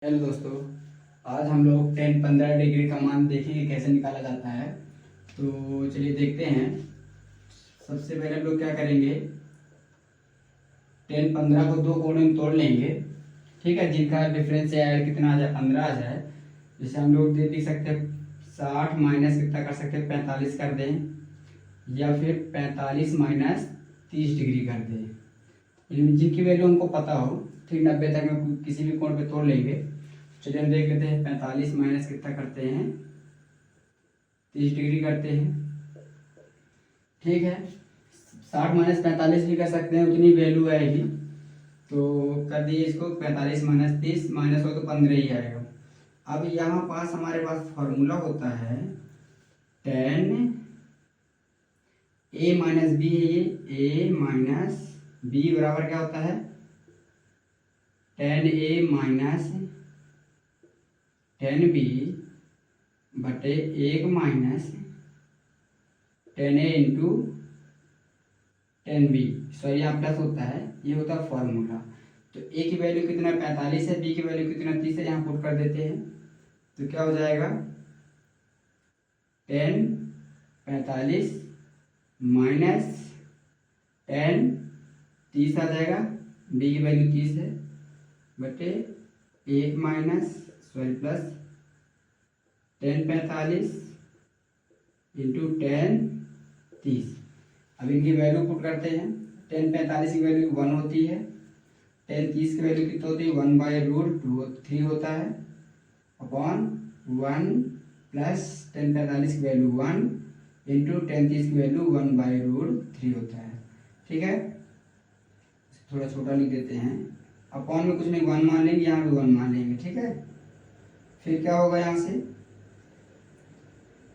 Hello दोस्तों, आज हम लोग 10-15 डिग्री का मान देखेंगे कैसे निकाला जाता है। तो चलिए देखते हैं। सबसे पहले हम लोग क्या करेंगे, 10-15 को दो कोनों में तोड़ लेंगे। ठीक है, जिनका डिफरेंस है कितना आ जाए, 15 आ जाए। जैसे हम लोग देख सकते हैं 60 माइनस कितना कर सकते हैं, 45 कर दें, या फिर 45 माइनस 30 डिग्री कर दें। जिनकी वैल्यू हमको पता हो, ठीक 90 तक में किसी भी कोण पे तोड़ लेंगे। चलिए हम देख लेते हैं 45 माइनस कितना करते हैं, 30 डिग्री करते हैं। ठीक है, 60 माइनस 45 भी कर सकते हैं, उतनी वैल्यू आएगी। तो कर दिए इसको, 45 माइनस 30 माइनस हो तो 15 ही आएगा। अब यहाँ पास हमारे पास फॉर्मूला होता है 10 a माइनस बी है, ये a माइनस बी बराबर क्या होता है, 10a माइनस 10b बटे 1 minus 10a into 10b। Sorry यहाँ प्लस होता है, ये होता है फॉर्मूला। तो a की वैल्यू कितना 45 है, b की वैल्यू कितना 30 है, यहाँ पुट कर देते हैं। तो क्या हो जाएगा 10 45 माइनस 10 30 आ जाएगा, b की वैल्यू 30 है, बटे 1 माइनस सॉरी प्लस 10 45 इंटू 10 30। अब इनकी वैल्यू पुट करते हैं। 10 45 की वैल्यू 1 होती है, 10 30 की वैल्यू कितना होती है, 1/√3 होता है, अपॉन 1 प्लस 10 45 की वैल्यू 1 इंटू 10 30 की वैल्यू 1/√3 होता है। ठीक है, थोड़ा छोटा लिख देते हैं। अपॉन में कुछ नहीं, 1 मान लेंगे, यहाँ भी 1 मान लेंगे। ठीक है, फिर क्या होगा, यहाँ से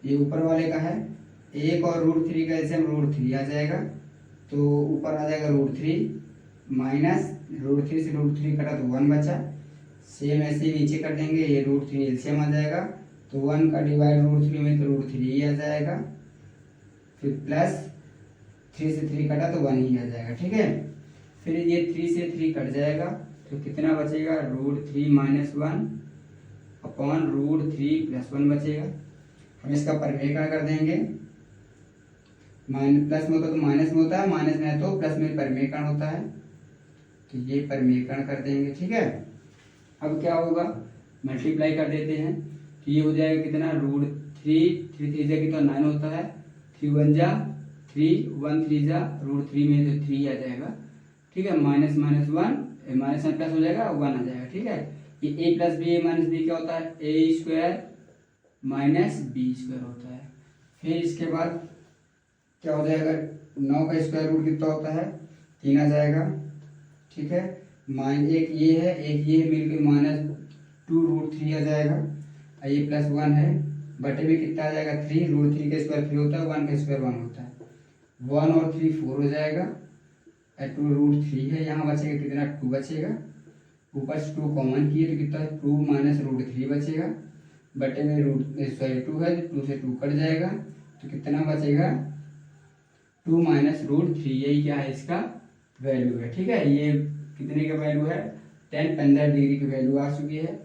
ये ऊपर वाले का है 1 और √3 का एलसीएम √3 आ जाएगा। तो ऊपर आ जाएगा √3 माइनस √3 से √3 कटा तो 1 बचा। सेम ऐसे नीचे कर देंगे, ये √3 एलसीएम आ जाएगा। तो 1 का डिवाइड √3 में तो √3 ही आ जाएगा। फिर प्लस 3 से 3 कटा तो 1 ही आ जाएगा। ठीक है, फिर ये 3 से 3 कट जाएगा, तो कितना बचेगा, √3 माइनस 1 अपॉन √3 प्लस 1 बचेगा। हम इसका परिमेयकरण कर देंगे। प्लस में होता तो माइनस में होता है, माइनस में है तो प्लस में परिमेयकरण होता है। तो ये परिमेयकरण कर देंगे। ठीक है, अब क्या होगा, मल्टीप्लाई कर देते हैं। तो ये हो जाएगा कितना, √3 3 3 कितना 9 होता है, 3 1 जा 3 1 3 जा √3 में तो 3 आ जाएगा। ठीक है, माइनस माइनस 1 माइनस में प्लस हो जाएगा, 1 आ जाएगा। ठीक है, ये a plus B a minus B क्या होता है, a square minus B square होता है। फिर इसके बाद क्या हो जाएगा, 9 का स्क्वायर रूट कितना होता है, 3 आ जाएगा। ठीक है, एक ये है एक ये मिलकर -2√3 आ जाएगा। ये प्लस 1 है, बटे में कितना आ जाएगा 3, √3 का स्क्वायर 3 होता है, 1 का स्क्वायर 1 होता है। 1 और 3 4 हो जाएगा, 2√3 है, यहाँ बचेगा कितना 2 बचेगा। ऊपर से 2 कॉमन किए तो कितना 2 माइनस √3 बचेगा, बटे में 2 है, 2 से 2 कट जाएगा, तो कितना बचेगा 2 माइनस √3। यही क्या है, इसका वैल्यू है। ठीक है, ये कितने का वैल्यू है, 10-15 डिग्री की वैल्यू आ चुकी है।